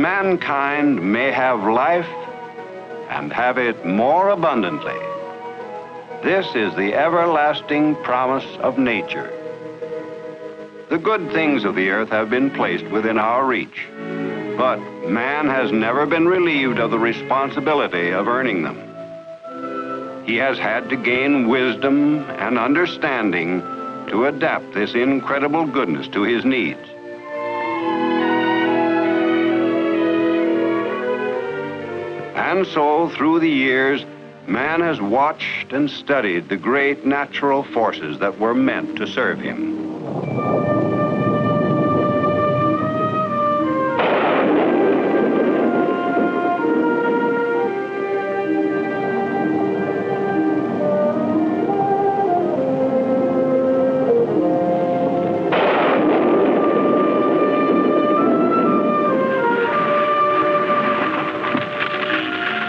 mankind may have life and have it more abundantly. This is the everlasting promise of nature. The good things of the earth have been placed within our reach, but man has never been relieved of the responsibility of earning them. He has had to gain wisdom and understanding to adapt this incredible goodness to his needs. And so, through the years, man has watched and studied the great natural forces that were meant to serve him.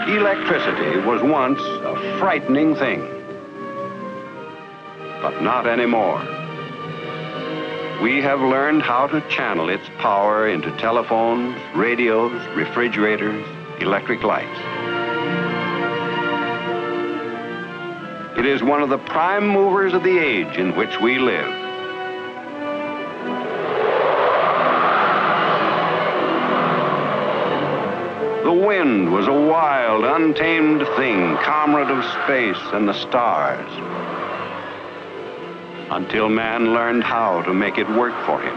Electricity was once a frightening thing, but not anymore. We have learned how to channel its power into telephones, radios, refrigerators, electric lights. It is one of the prime movers of the age in which we live. The wind was a wild, untamed thing, comrade of space and the stars, until man learned how to make it work for him.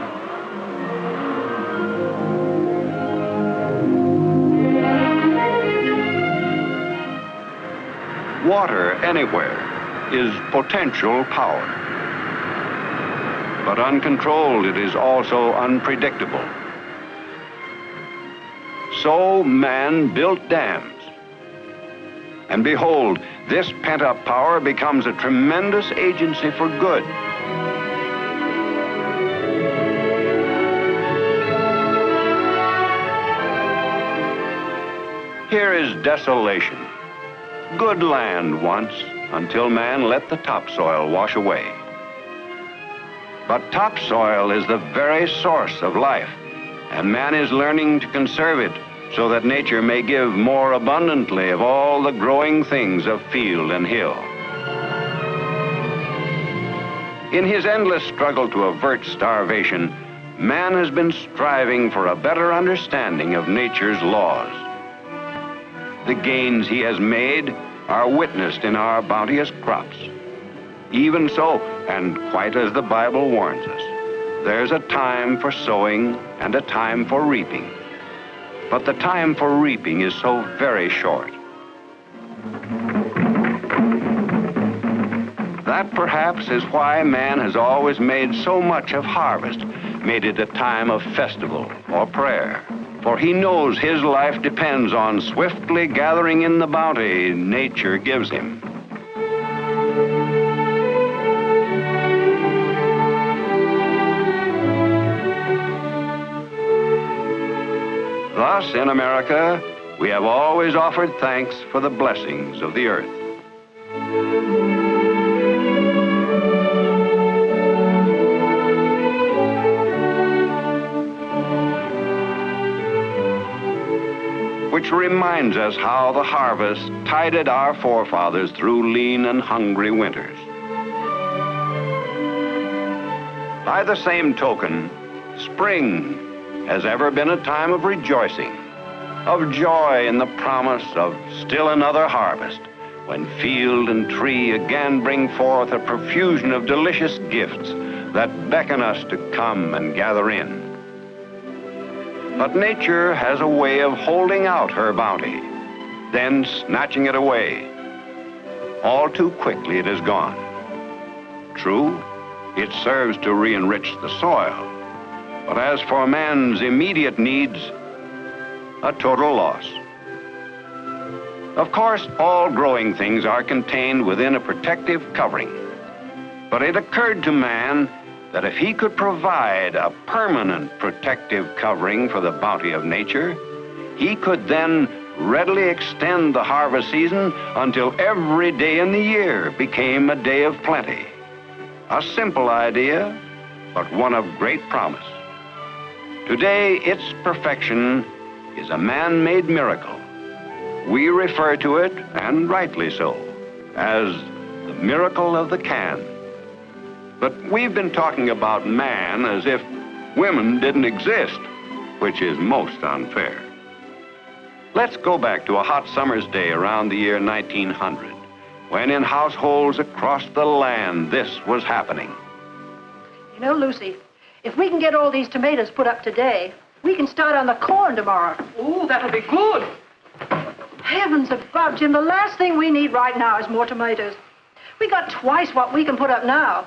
Water anywhere is potential power, but uncontrolled it is also unpredictable. So man built dams. And behold, this pent-up power becomes a tremendous agency for good. Here is desolation. Good land once, until man let the topsoil wash away. But topsoil is the very source of life, and man is learning to conserve it so that nature may give more abundantly of all the growing things of field and hill. In his endless struggle to avert starvation, man has been striving for a better understanding of nature's laws. The gains he has made are witnessed in our bounteous crops. Even so, and quite as the Bible warns us, there's a time for sowing and a time for reaping. But the time for reaping is so very short. That perhaps is why man has always made so much of harvest, made it a time of festival or prayer. For he knows his life depends on swiftly gathering in the bounty nature gives him. Thus, in America, we have always offered thanks for the blessings of the earth. Which reminds us how the harvest tided our forefathers through lean and hungry winters. By the same token, spring has ever been a time of rejoicing, of joy in the promise of still another harvest, when field and tree again bring forth a profusion of delicious gifts that beckon us to come and gather in. But nature has a way of holding out her bounty, then snatching it away. All too quickly it is gone. True, it serves to re-enrich the soil, but as for man's immediate needs, a total loss. Of course, all growing things are contained within a protective covering. But it occurred to man that if he could provide a permanent protective covering for the bounty of nature, he could then readily extend the harvest season until every day in the year became a day of plenty. A simple idea, but one of great promise. Today, its perfection is a man-made miracle. We refer to it, and rightly so, as the miracle of the can. But we've been talking about man as if women didn't exist, which is most unfair. Let's go back to a hot summer's day around the year 1900, when in households across the land this was happening. You know, Lucy, if we can get all these tomatoes put up today, we can start on the corn tomorrow. Ooh, that'll be good. Heavens above, Jim, the last thing we need right now is more tomatoes. We got twice what we can put up now.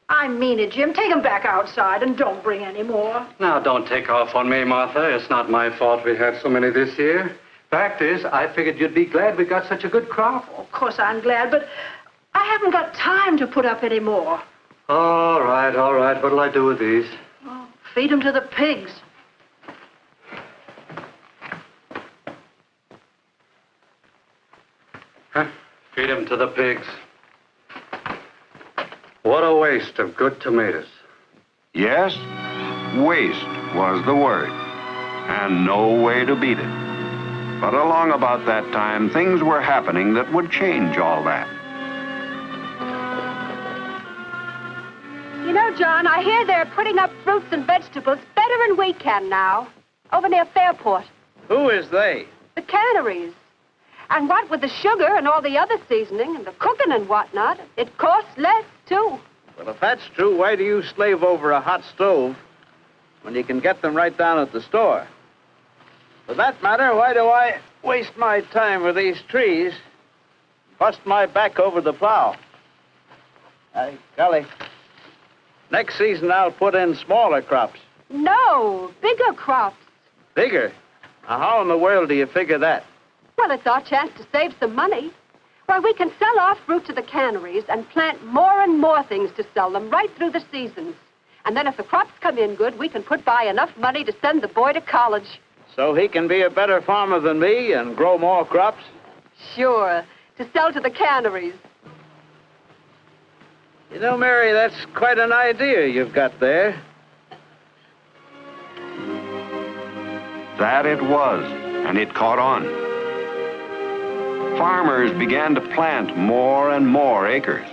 I mean it, Jim. Take them back outside and don't bring any more. Now, don't take off on me, Martha. It's not my fault we had so many this year. Fact is, I figured you'd be glad we got such a good crop. Of course I'm glad, but I haven't got time to put up any more. All right, all right. What'll I do with these? Oh, feed them to the pigs. Huh? Feed them to the pigs. What a waste of good tomatoes. Yes, waste was the word, and no way to beat it. But along about that time, things were happening that would change all that. You know, John, I hear they're putting up fruits and vegetables better than we can now, over near Fairport. Who is they? The canneries. And what with the sugar and all the other seasoning and the cooking and whatnot, it costs less, too. Well, if that's true, why do you slave over a hot stove when you can get them right down at the store? For that matter, why do I waste my time with these trees, bust my back over the plow? Golly, next season I'll put in smaller crops. No, bigger crops. Bigger? Now, how in the world do you figure that? Well, it's our chance to save some money. Why, we can sell our fruit to the canneries and plant more and more things to sell them right through the seasons. And then if the crops come in good, we can put by enough money to send the boy to college. So he can be a better farmer than me and grow more crops? Sure, to sell to the canneries. You know, Mary, that's quite an idea you've got there. That it was, and it caught on. Farmers began to plant more and more acres,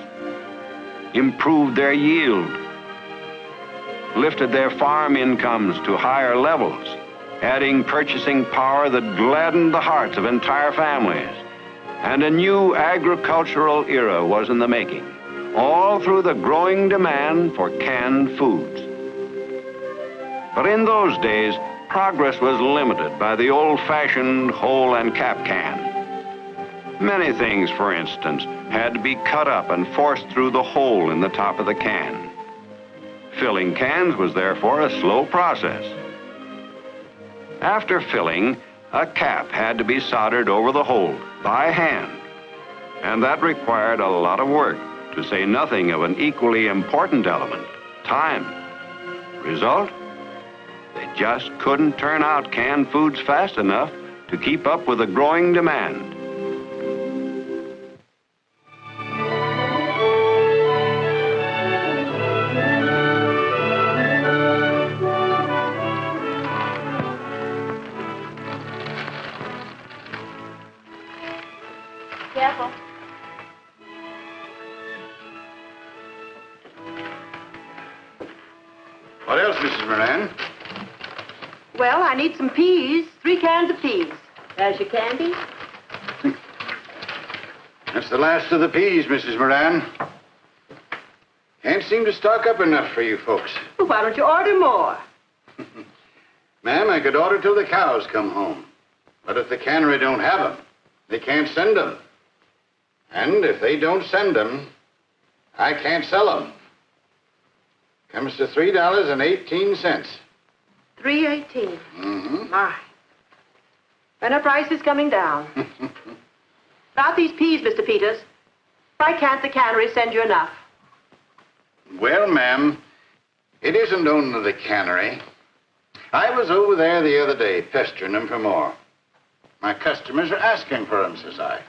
improved their yield, lifted their farm incomes to higher levels, adding purchasing power that gladdened the hearts of entire families. And a new agricultural era was in the making, all through the growing demand for canned foods. But in those days, progress was limited by the old-fashioned hole and cap can. Many things, for instance, had to be cut up and forced through the hole in the top of the can. Filling cans was therefore a slow process. After filling, a cap had to be soldered over the hole by hand, and that required a lot of work, to say nothing of an equally important element, time. Result? They just couldn't turn out canned foods fast enough to keep up with the growing demand. Careful. What else, Mrs. Moran? Well, I need some peas, 3 cans of peas. There's your candy. That's the last of the peas, Mrs. Moran. Can't seem to stock up enough for you folks. Well, why don't you order more? Ma'am, I could order till the cows come home. But if the cannery don't have them, they can't send them. And if they don't send them, I can't sell them. Comes to $3.18. $3.18. Mm-hmm. My. When are prices coming down? About these peas, Mr. Peters. Why can't the cannery send you enough? Well, ma'am, it isn't only the cannery. I was over there the other day pestering them for more. My customers are asking for them, says I.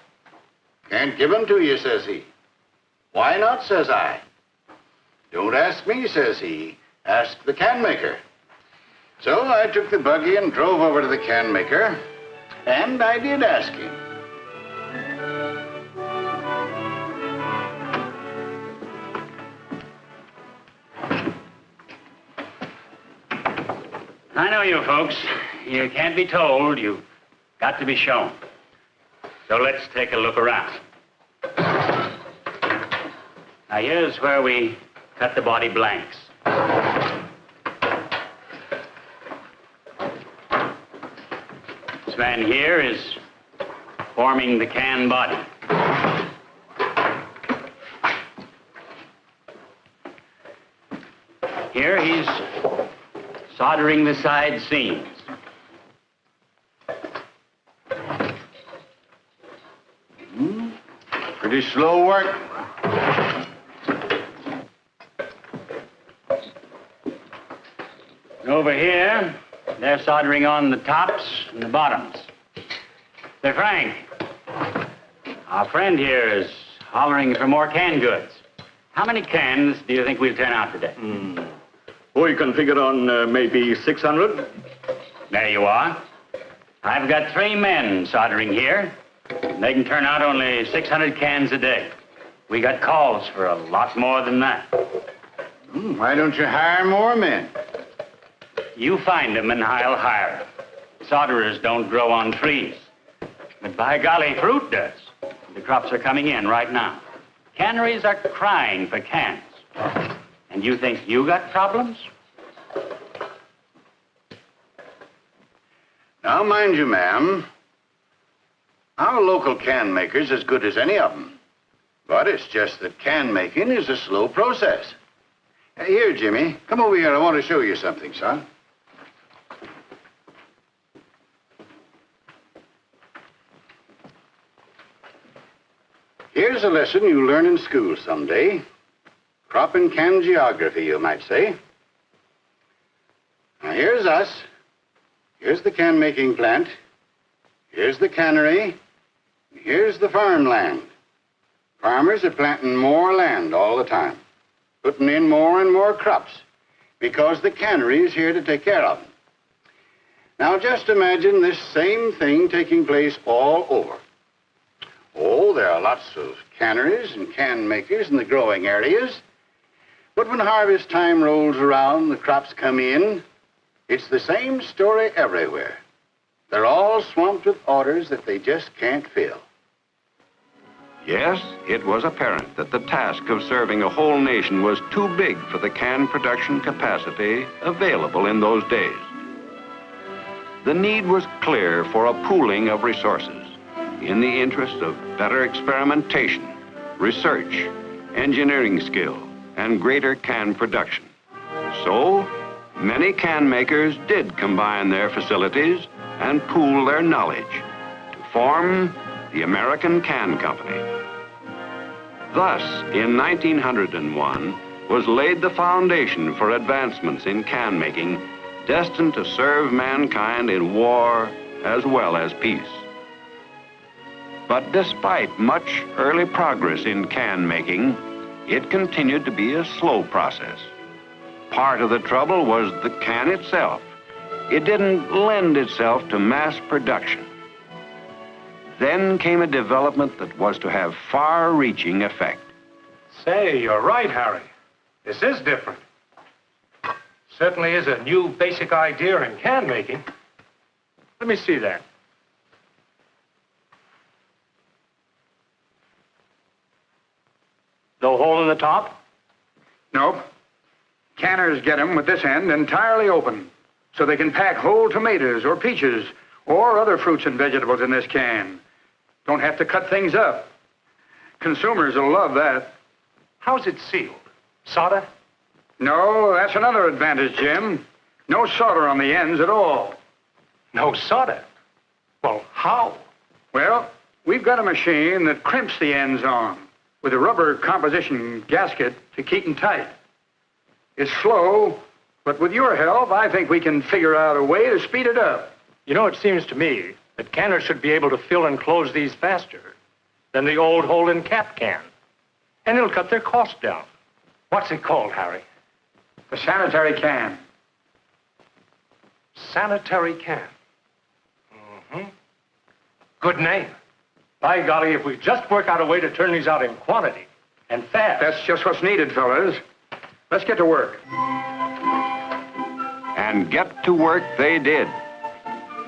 Can't give them to you, says he. Why not, says I. Don't ask me, says he. Ask the can maker. So I took the buggy and drove over to the can maker, and I did ask him. I know you folks. You can't be told. You've got to be shown. So let's take a look around. Now, here's where we cut the body blanks. This man here is forming the can body. Here he's soldering the side seams. Pretty slow work. Over here, they're soldering on the tops and the bottoms. Say, Frank, our friend here is hollering for more canned goods. How many cans do you think we'll turn out today? We can figure on maybe 600. There you are. I've got 3 men soldering here. They can turn out only 600 cans a day. We got calls for a lot more than that. Why don't you hire more men? You find them and I'll hire them. Solderers don't grow on trees. But by golly, fruit does. The crops are coming in right now. Canneries are crying for cans. And you think you got problems? Now, mind you, ma'am, our local can maker's as good as any of them. But it's just that can making is a slow process. Here, Jimmy, come over here. I want to show you something, son. Here's a lesson you learn in school someday. Crop and can geography, you might say. Now, here's us. Here's the can-making plant. Here's the cannery. Here's the farmland. Farmers are planting more land all the time, putting in more and more crops, because the cannery is here to take care of them. Now, just imagine this same thing taking place all over. Oh, there are lots of canneries and can makers in the growing areas. But when harvest time rolls around, the crops come in, it's the same story everywhere. They're all swamped with orders that they just can't fill. Yes, it was apparent that the task of serving a whole nation was too big for the can production capacity available in those days. The need was clear for a pooling of resources in the interest of better experimentation, research, engineering skill, and greater can production. So, many can makers did combine their facilities and pool their knowledge to form the American Can Company. Thus, in 1901, was laid the foundation for advancements in can making destined to serve mankind in war as well as peace. But despite much early progress in can making, it continued to be a slow process. Part of the trouble was the can itself. It didn't lend itself to mass production. Then came a development that was to have far-reaching effect. Say, you're right, Harry. This is different. Certainly is a new basic idea in can making. Let me see that. No hole in the top? Nope. Canners get them with this end entirely open, so they can pack whole tomatoes or peaches or other fruits and vegetables in this can. Don't have to cut things up. Consumers will love that. How's it sealed? Solder? No, that's another advantage, Jim. No solder on the ends at all. No solder? Well, how? Well, we've got a machine that crimps the ends on with a rubber composition gasket to keep them tight. It's slow, but with your help, I think we can figure out a way to speed it up. You know, it seems to me that canners should be able to fill and close these faster than the old hole-in-cap can. And it'll cut their cost down. What's it called, Harry? The sanitary can. Sanitary can. Mm-hmm. Good name. By golly, if we just work out a way to turn these out in quantity, and fast. That's just what's needed, fellas. Let's get to work. And get to work they did,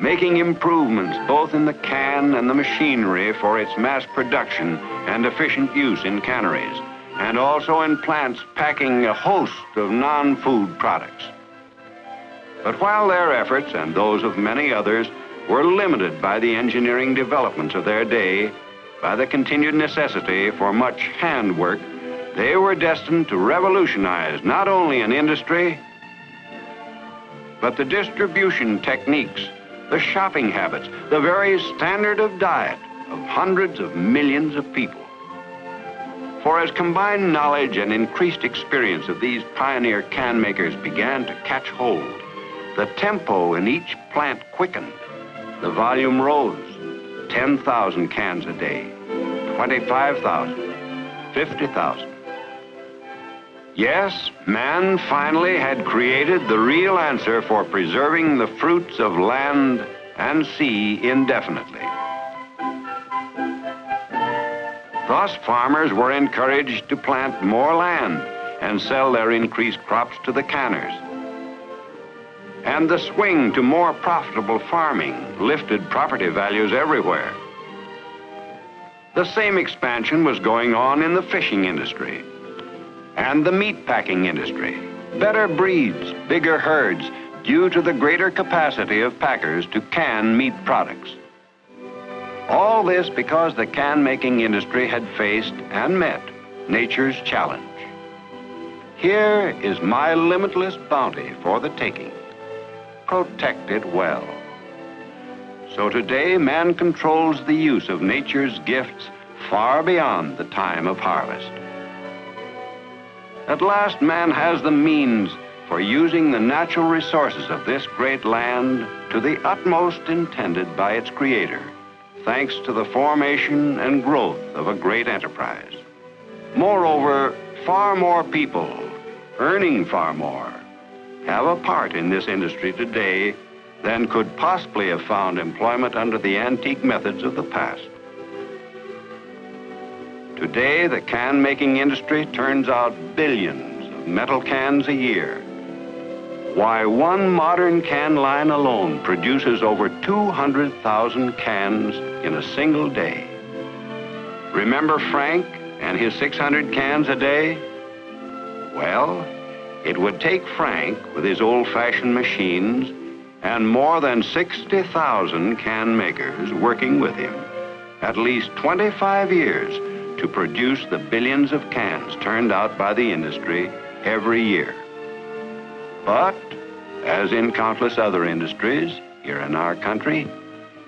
making improvements both in the can and the machinery for its mass production and efficient use in canneries, and also in plants packing a host of non-food products. But while their efforts and those of many others were limited by the engineering developments of their day, by the continued necessity for much handwork, they were destined to revolutionize not only an industry, but the distribution techniques, the shopping habits, the very standard of diet of hundreds of millions of people. For as combined knowledge and increased experience of these pioneer can makers began to catch hold, the tempo in each plant quickened. The volume rose, 10,000 cans a day, 25,000, 50,000. Yes, man finally had created the real answer for preserving the fruits of land and sea indefinitely. Thus, farmers were encouraged to plant more land and sell their increased crops to the canners. And the swing to more profitable farming lifted property values everywhere. The same expansion was going on in the fishing industry and the meat packing industry. Better breeds, bigger herds, due to the greater capacity of packers to can meat products. All this because the can-making industry had faced and met nature's challenge. Here is my limitless bounty for the taking. Protect it well. So today, man controls the use of nature's gifts far beyond the time of harvest. At last, man has the means for using the natural resources of this great land to the utmost intended by its creator, thanks to the formation and growth of a great enterprise. Moreover, far more people, earning far more, have a part in this industry today than could possibly have found employment under the antique methods of the past. Today, the can-making industry turns out billions of metal cans a year. Why, one modern can line alone produces over 200,000 cans in a single day. Remember Frank and his 600 cans a day? Well, it would take Frank with his old-fashioned machines and more than 60,000 can makers working with him, at least 25 years to produce the billions of cans turned out by the industry every year. But, as in countless other industries here in our country,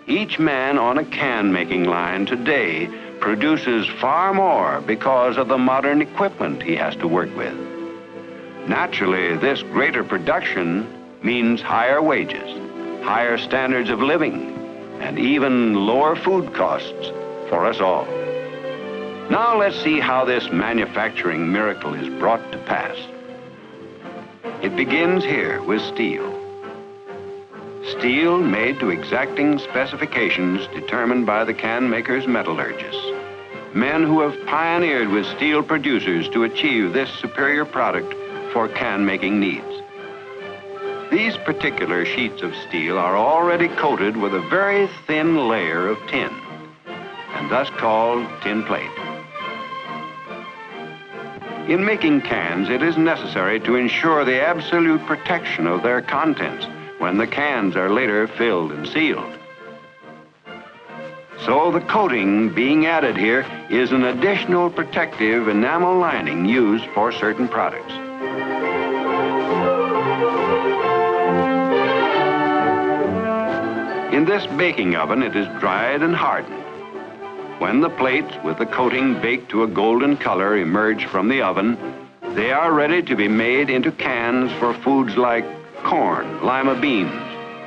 each man on a can-making line today produces far more because of the modern equipment he has to work with. Naturally, this greater production means higher wages, higher standards of living, and even lower food costs for us all. Now let's see how this manufacturing miracle is brought to pass. It begins here with steel. Steel made to exacting specifications determined by the can makers' metallurgists, men who have pioneered with steel producers to achieve this superior product for can-making needs. These particular sheets of steel are already coated with a very thin layer of tin, and thus called tin plate. In making cans, it is necessary to ensure the absolute protection of their contents when the cans are later filled and sealed. So the coating being added here is an additional protective enamel lining used for certain products. In this baking oven, it is dried and hardened. When the plates with the coating baked to a golden color emerge from the oven, they are ready to be made into cans for foods like corn, lima beans,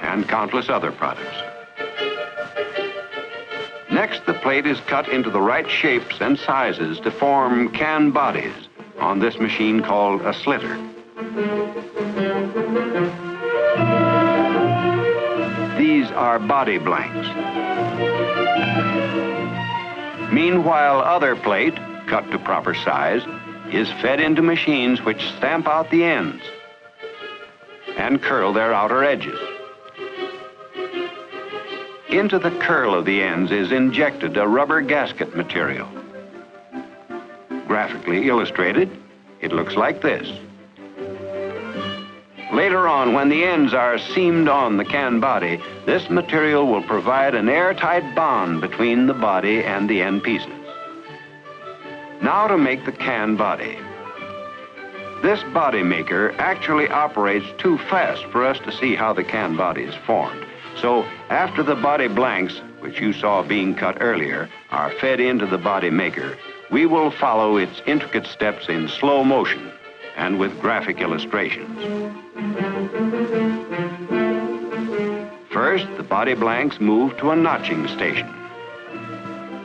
and countless other products. Next, the plate is cut into the right shapes and sizes to form can bodies on this machine called a slitter. These are body blanks. Meanwhile, other plate, cut to proper size, is fed into machines which stamp out the ends and curl their outer edges. Into the curl of the ends is injected a rubber gasket material. Graphically illustrated, it looks like this. Later on, when the ends are seamed on the can body, this material will provide an airtight bond between the body and the end pieces. Now to make the can body. This body maker actually operates too fast for us to see how the can body is formed. So after the body blanks, which you saw being cut earlier, are fed into the body maker, we will follow its intricate steps in slow motion and with graphic illustrations. First, the body blanks move to a notching station.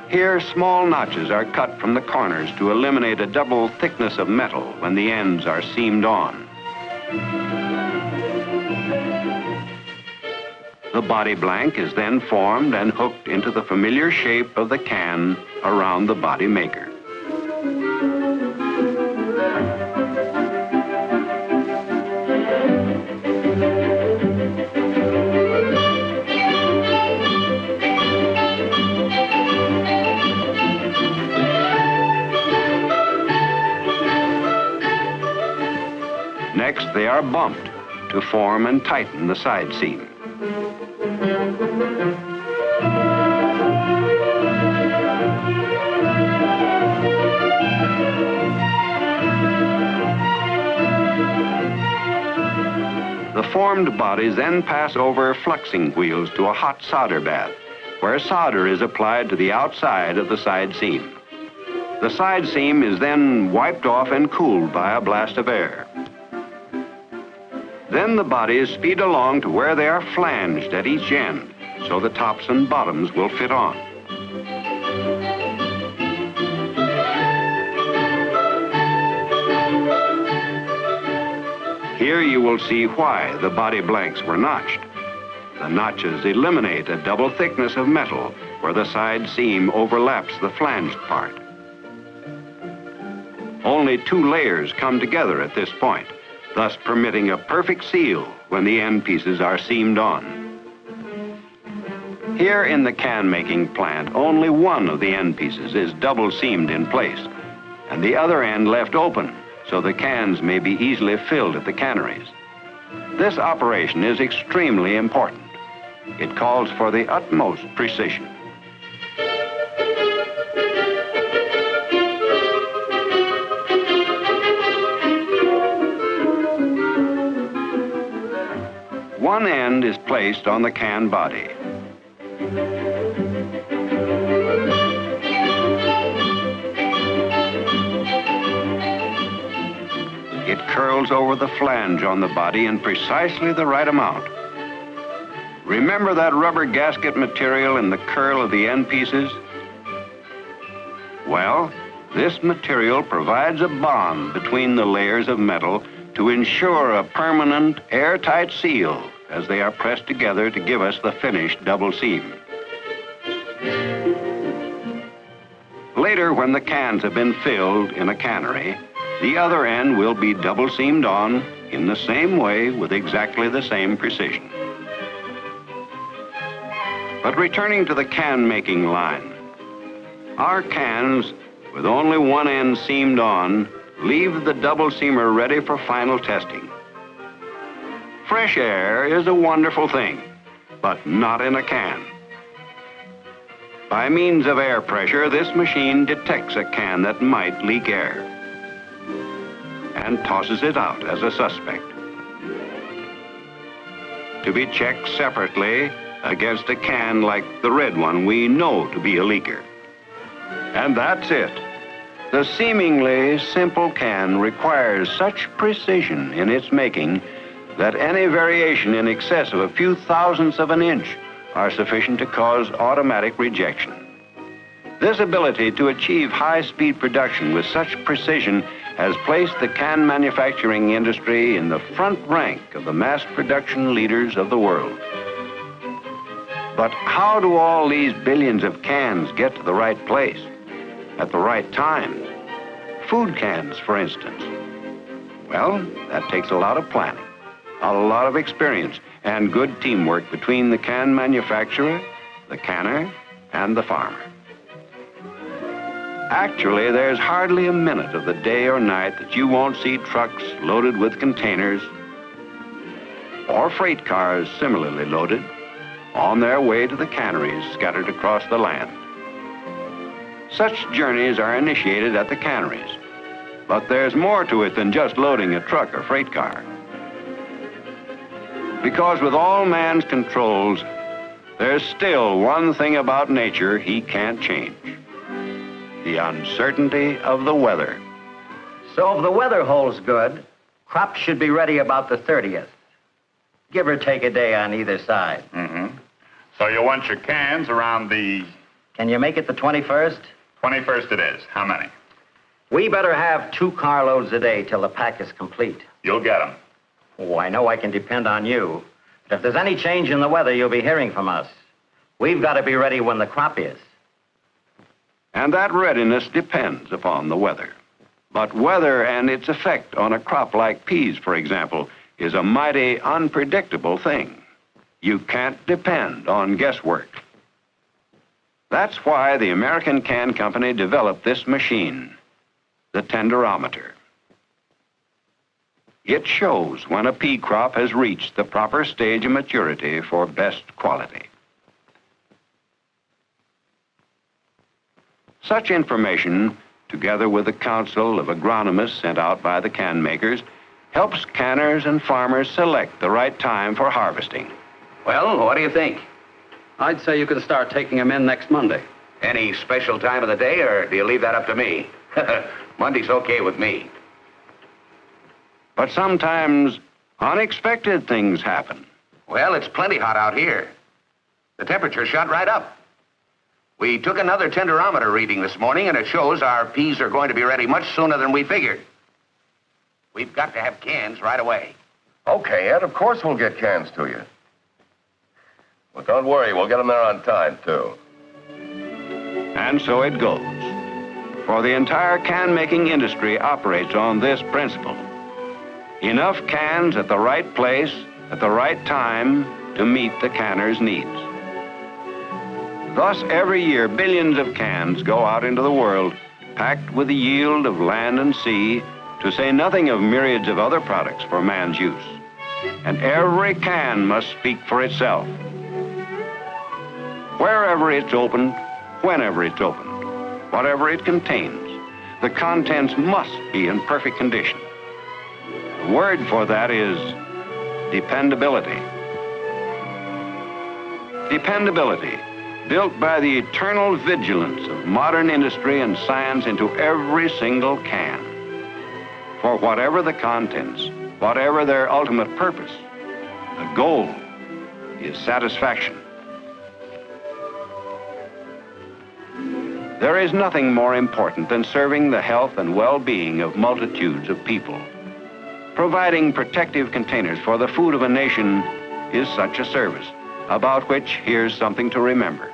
Here, small notches are cut from the corners to eliminate a double thickness of metal when the ends are seamed on. The body blank is then formed and hooked into the familiar shape of the can around the body maker. Next, they are bumped to form and tighten the side seam. The formed bodies then pass over fluxing wheels to a hot solder bath, where solder is applied to the outside of the side seam. The side seam is then wiped off and cooled by a blast of air. Then the bodies speed along to where they are flanged at each end, so the tops and bottoms will fit on. Here you will see why the body blanks were notched. The notches eliminate a double thickness of metal where the side seam overlaps the flanged part. Only 2 layers come together at this point, thus permitting a perfect seal when the end pieces are seamed on. Here in the can-making plant, only one of the end pieces is double seamed in place, and the other end left open, so the cans may be easily filled at the canneries. This operation is extremely important. It calls for the utmost precision. One end is placed on the can body. It curls over the flange on the body in precisely the right amount. Remember that rubber gasket material in the curl of the end pieces? Well, this material provides a bond between the layers of metal to ensure a permanent, airtight seal as they are pressed together to give us the finished double seam. Later, when the cans have been filled in a cannery, the other end will be double seamed on in the same way with exactly the same precision. But returning to the can-making line, our cans, with only one end seamed on, leave the double seamer ready for final testing. Fresh air is a wonderful thing, but not in a can. By means of air pressure, this machine detects a can that might leak air and tosses it out as a suspect, to be checked separately against a can like the red one we know to be a leaker. And that's it. The seemingly simple can requires such precision in its making that any variation in excess of a few thousandths of an inch are sufficient to cause automatic rejection. This ability to achieve high-speed production with such precision has placed the can manufacturing industry in the front rank of the mass production leaders of the world. But how do all these billions of cans get to the right place at the right time? Food cans, for instance. Well, that takes a lot of planning, a lot of experience, and good teamwork between the can manufacturer, the canner, and the farmer. Actually, there's hardly a minute of the day or night that you won't see trucks loaded with containers or freight cars similarly loaded on their way to the canneries scattered across the land. Such journeys are initiated at the canneries, but there's more to it than just loading a truck or freight car. Because with all man's controls, there's still one thing about nature he can't change: the uncertainty of the weather. So if the weather holds good, crops should be ready about the 30th. Give or take a day on either side. Mm-hmm. So you want your cans around the... Can you make it the 21st? 21st it is. How many? We better have 2 carloads a day till the pack is complete. You'll get them. Oh, I know I can depend on you. But if there's any change in the weather, you'll be hearing from us. We've got to be ready when the crop is. And that readiness depends upon the weather. But weather and its effect on a crop like peas, for example, is a mighty unpredictable thing. You can't depend on guesswork. That's why the American Can Company developed this machine, the tenderometer. It shows when a pea crop has reached the proper stage of maturity for best quality. Such information, together with the counsel of agronomists sent out by the can makers, helps canners and farmers select the right time for harvesting. Well, what do you think? I'd say you can start taking them in next Monday. Any special time of the day, or do you leave that up to me? Monday's okay with me. But sometimes unexpected things happen. Well, it's plenty hot out here. The temperature shot right up. We took another tenderometer reading this morning, and it shows our peas are going to be ready much sooner than we figured. We've got to have cans right away. Okay, Ed, of course we'll get cans to you. Well, don't worry, we'll get them there on time, too. And so it goes. For the entire can-making industry operates on this principle: enough cans at the right place, at the right time, to meet the canner's needs. Thus, every year, billions of cans go out into the world, packed with the yield of land and sea, to say nothing of myriads of other products for man's use. And every can must speak for itself. Wherever it's opened, whenever it's opened, whatever it contains, the contents must be in perfect condition. The word for that is dependability. Dependability, built by the eternal vigilance of modern industry and science into every single can. For whatever the contents, whatever their ultimate purpose, the goal is satisfaction. There is nothing more important than serving the health and well-being of multitudes of people. Providing protective containers for the food of a nation is such a service, about which here's something to remember.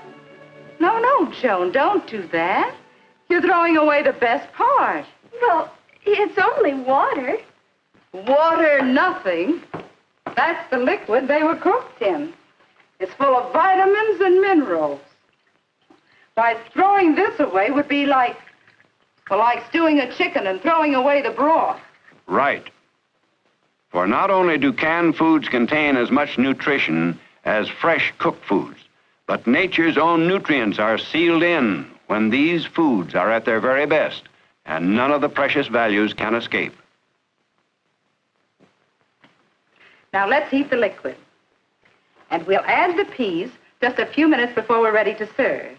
No, Joan, don't do that. You're throwing away the best part. Well, it's only water. Water, nothing. That's the liquid they were cooked in. It's full of vitamins and minerals. Why, throwing this away would be like stewing a chicken and throwing away the broth. Right. For not only do canned foods contain as much nutrition as fresh cooked foods, but nature's own nutrients are sealed in when these foods are at their very best, and none of the precious values can escape. Now let's heat the liquid. And we'll add the peas just a few minutes before we're ready to serve.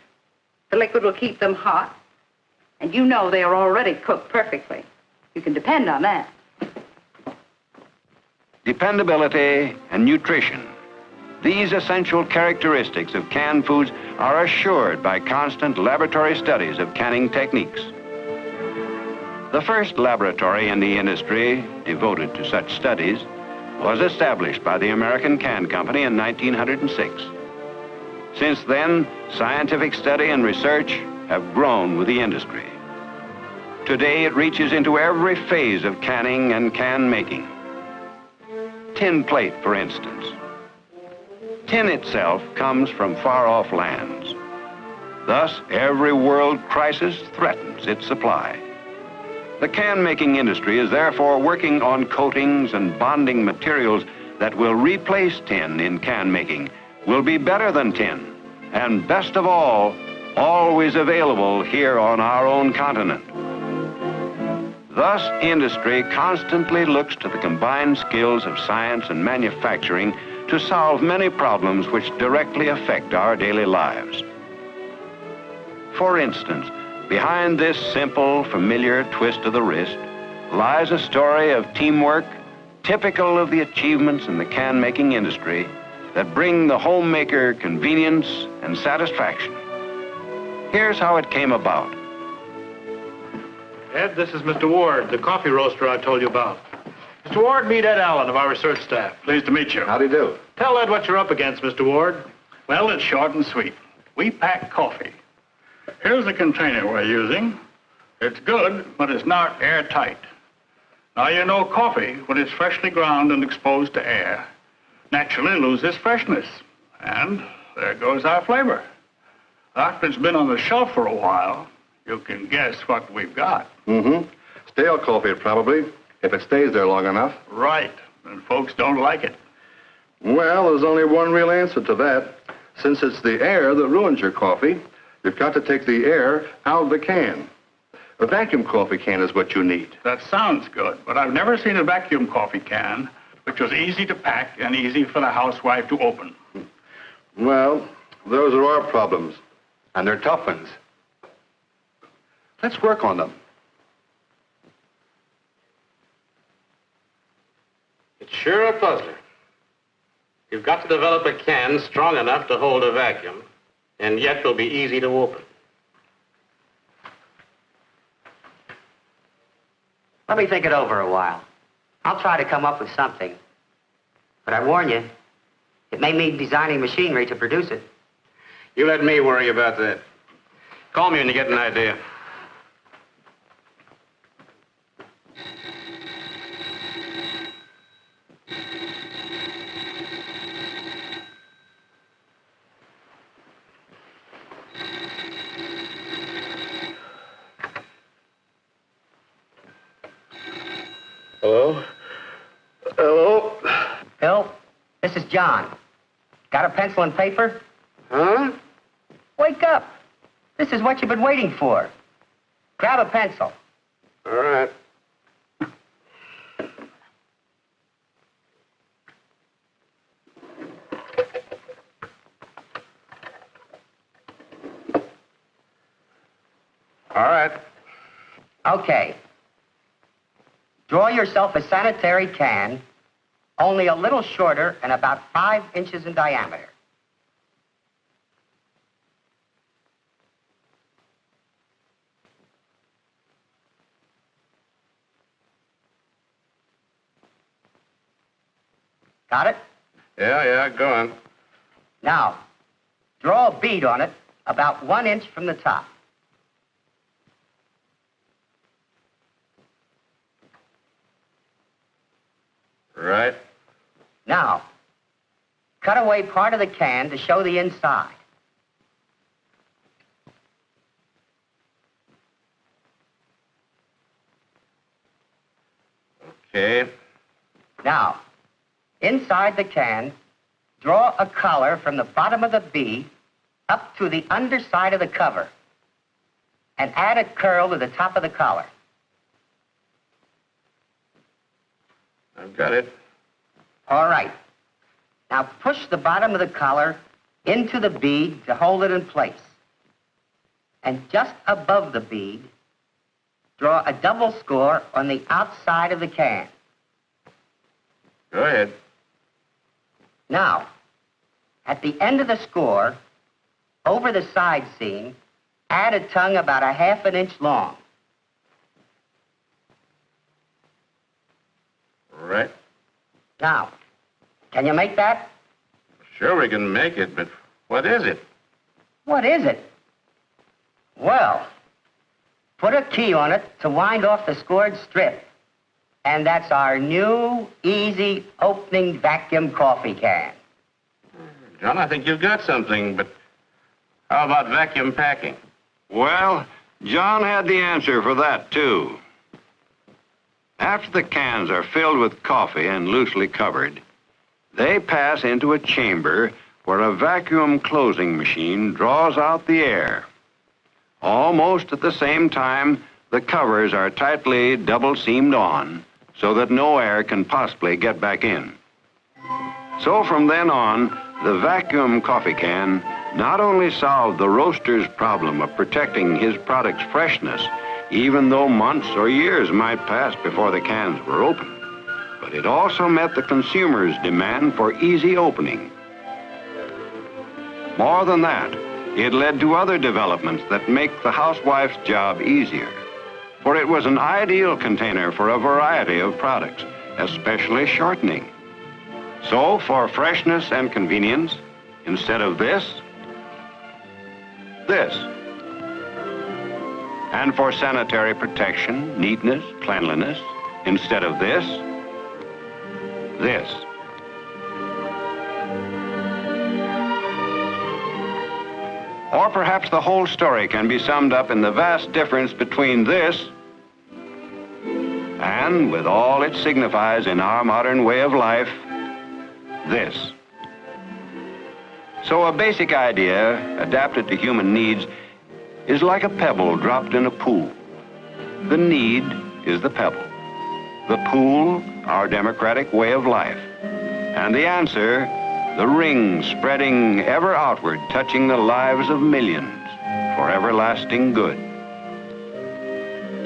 The liquid will keep them hot, and you know they are already cooked perfectly. You can depend on that. Dependability and nutrition. These essential characteristics of canned foods are assured by constant laboratory studies of canning techniques. The first laboratory in the industry devoted to such studies was established by the American Can Company in 1906. Since then, scientific study and research have grown with the industry. Today, it reaches into every phase of canning and can making. Tin plate, for instance. Tin itself comes from far-off lands. Thus, every world crisis threatens its supply. The can-making industry is therefore working on coatings and bonding materials that will replace tin in can making, will be better than tin, and best of all, always available here on our own continent. Thus, industry constantly looks to the combined skills of science and manufacturing to solve many problems which directly affect our daily lives. For instance, behind this simple, familiar twist of the wrist lies a story of teamwork typical of the achievements in the can-making industry that bring the homemaker convenience and satisfaction. Here's how it came about. Ed, this is Mr. Ward, the coffee roaster I told you about. Mr. Ward, meet Ed Allen of our research staff. Pleased to meet you. How do you do? Tell Ed what you're up against, Mr. Ward. Well, it's short and sweet. We pack coffee. Here's the container we're using. It's good, but it's not airtight. Now, you know coffee, when it's freshly ground and exposed to air, naturally loses freshness. And there goes our flavor. After it's been on the shelf for a while, you can guess what we've got. Mm-hmm. Stale coffee, probably, if it stays there long enough. Right, and folks don't like it. Well, there's only one real answer to that. Since it's the air that ruins your coffee, you've got to take the air out of the can. A vacuum coffee can is what you need. That sounds good, but I've never seen a vacuum coffee can which was easy to pack and easy for the housewife to open. Well, those are our problems. And they're tough ones. Let's work on them. It's sure a puzzler. You've got to develop a can strong enough to hold a vacuum, and yet will be easy to open. Let me think it over a while. I'll try to come up with something. But I warn you, it may mean designing machinery to produce it. You let me worry about that. Call me when you get an idea. Hello? Hello? Bill, this is John. Got a pencil and paper? Huh? Wake up. This is what you've been waiting for. Grab a pencil. All right. All right. Okay. Draw yourself a sanitary can, only a little shorter and about 5 inches in diameter. Got it? Yeah, go on. Now, draw a bead on it about 1 inch from the top. Right. Now, cut away part of the can to show the inside. Okay. Now, inside the can, draw a collar from the bottom of the bead up to the underside of the cover and add a curl to the top of the collar. I've got it. All right. Now push the bottom of the collar into the bead to hold it in place. And just above the bead, draw a double score on the outside of the can. Go ahead. Now, at the end of the score, over the side seam, add a tongue about 1/2 inch long. Right. Now, can you make that? Sure we can make it, but What is it? What is it? Well, put a key on it to wind off the scored strip. And that's our new, easy opening vacuum coffee can. John, I think you've got something, but how about vacuum packing? Well, John had the answer for that, too. After the cans are filled with coffee and loosely covered, they pass into a chamber where a vacuum closing machine draws out the air. Almost at the same time, the covers are tightly double-seamed on so that no air can possibly get back in. So from then on, the vacuum coffee can not only solved the roaster's problem of protecting his product's freshness, even though months or years might pass before the cans were opened, but it also met the consumer's demand for easy opening. More than that, it led to other developments that make the housewife's job easier, for it was an ideal container for a variety of products, especially shortening. So, for freshness and convenience, instead of this. And for sanitary protection, neatness, cleanliness, instead of this. Or perhaps the whole story can be summed up in the vast difference between this and, with all it signifies in our modern way of life, this. So a basic idea, adapted to human needs, is like a pebble dropped in a pool. The need is the pebble. The pool, our democratic way of life. And the answer, the ring spreading ever outward, touching the lives of millions for everlasting good.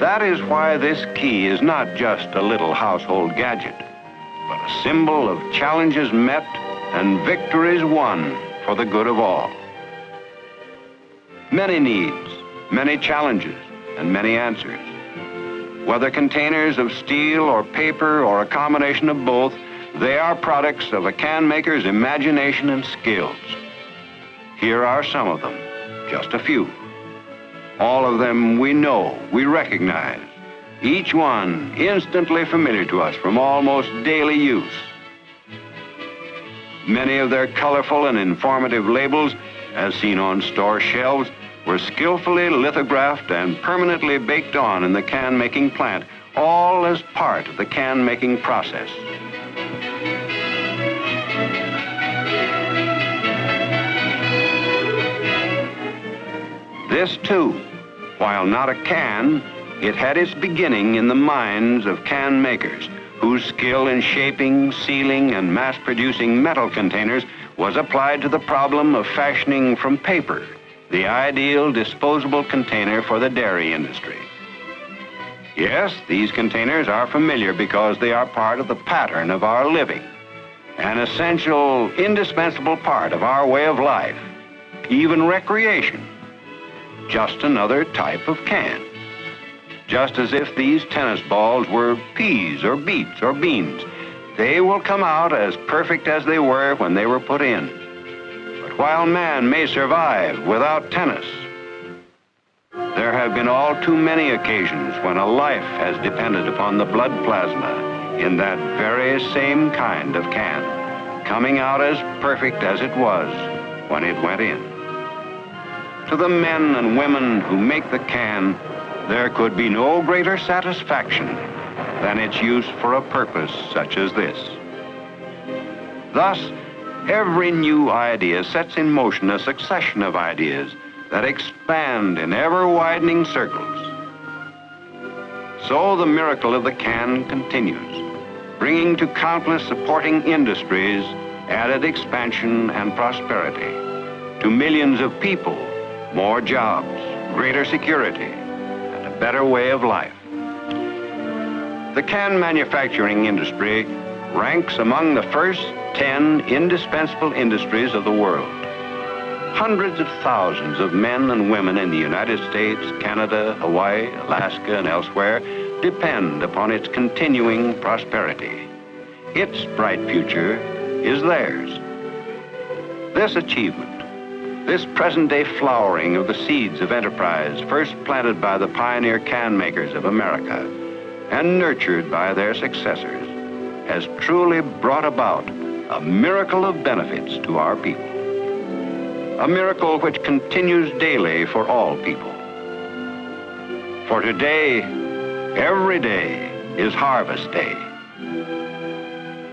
That is why this key is not just a little household gadget, but a symbol of challenges met and victories won for the good of all. Many needs, many challenges, and many answers. Whether containers of steel or paper or a combination of both, they are products of a can maker's imagination and skills. Here are some of them, just a few. All of them we know, we recognize, each one instantly familiar to us from almost daily use. Many of their colorful and informative labels, as seen on store shelves, were skillfully lithographed and permanently baked on in the can-making plant, all as part of the can-making process. This, too, while not a can, it had its beginning in the minds of can makers, whose skill in shaping, sealing, and mass-producing metal containers was applied to the problem of fashioning from paper the ideal disposable container for the dairy industry. Yes, these containers are familiar because they are part of the pattern of our living, an essential, indispensable part of our way of life, even recreation. Just another type of can. Just as if these tennis balls were peas or beets or beans, they will come out as perfect as they were when they were put in. But while man may survive without tennis, there have been all too many occasions when a life has depended upon the blood plasma in that very same kind of can, coming out as perfect as it was when it went in. To the men and women who make the can, there could be no greater satisfaction than its use for a purpose such as this. Thus, every new idea sets in motion a succession of ideas that expand in ever-widening circles. So the miracle of the can continues, bringing to countless supporting industries added expansion and prosperity, to millions of people, more jobs, greater security, and a better way of life. The can manufacturing industry ranks among the first 10 indispensable industries of the world. Hundreds of thousands of men and women in the United States, Canada, Hawaii, Alaska, and elsewhere depend upon its continuing prosperity. Its bright future is theirs. This achievement, This present-day flowering of the seeds of enterprise, first planted by the pioneer can makers of America and nurtured by their successors, has truly brought about a miracle of benefits to our people. A miracle which continues daily for all people. For today, every day is harvest day.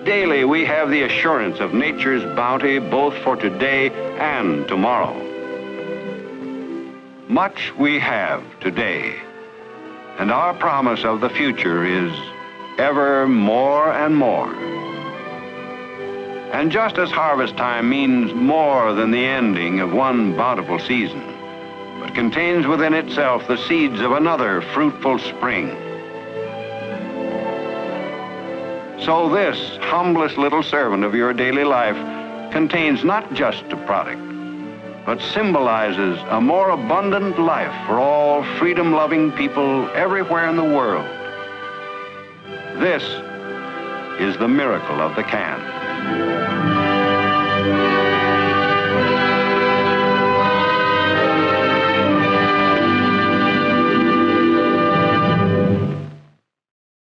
Daily we have the assurance of nature's bounty both for today and tomorrow. Much we have today, and our promise of the future is ever more and more. And just as harvest time means more than the ending of one bountiful season, but contains within itself the seeds of another fruitful spring, so this humblest little servant of your daily life contains not just a product, but symbolizes a more abundant life for all freedom-loving people everywhere in the world. This is the miracle of the can.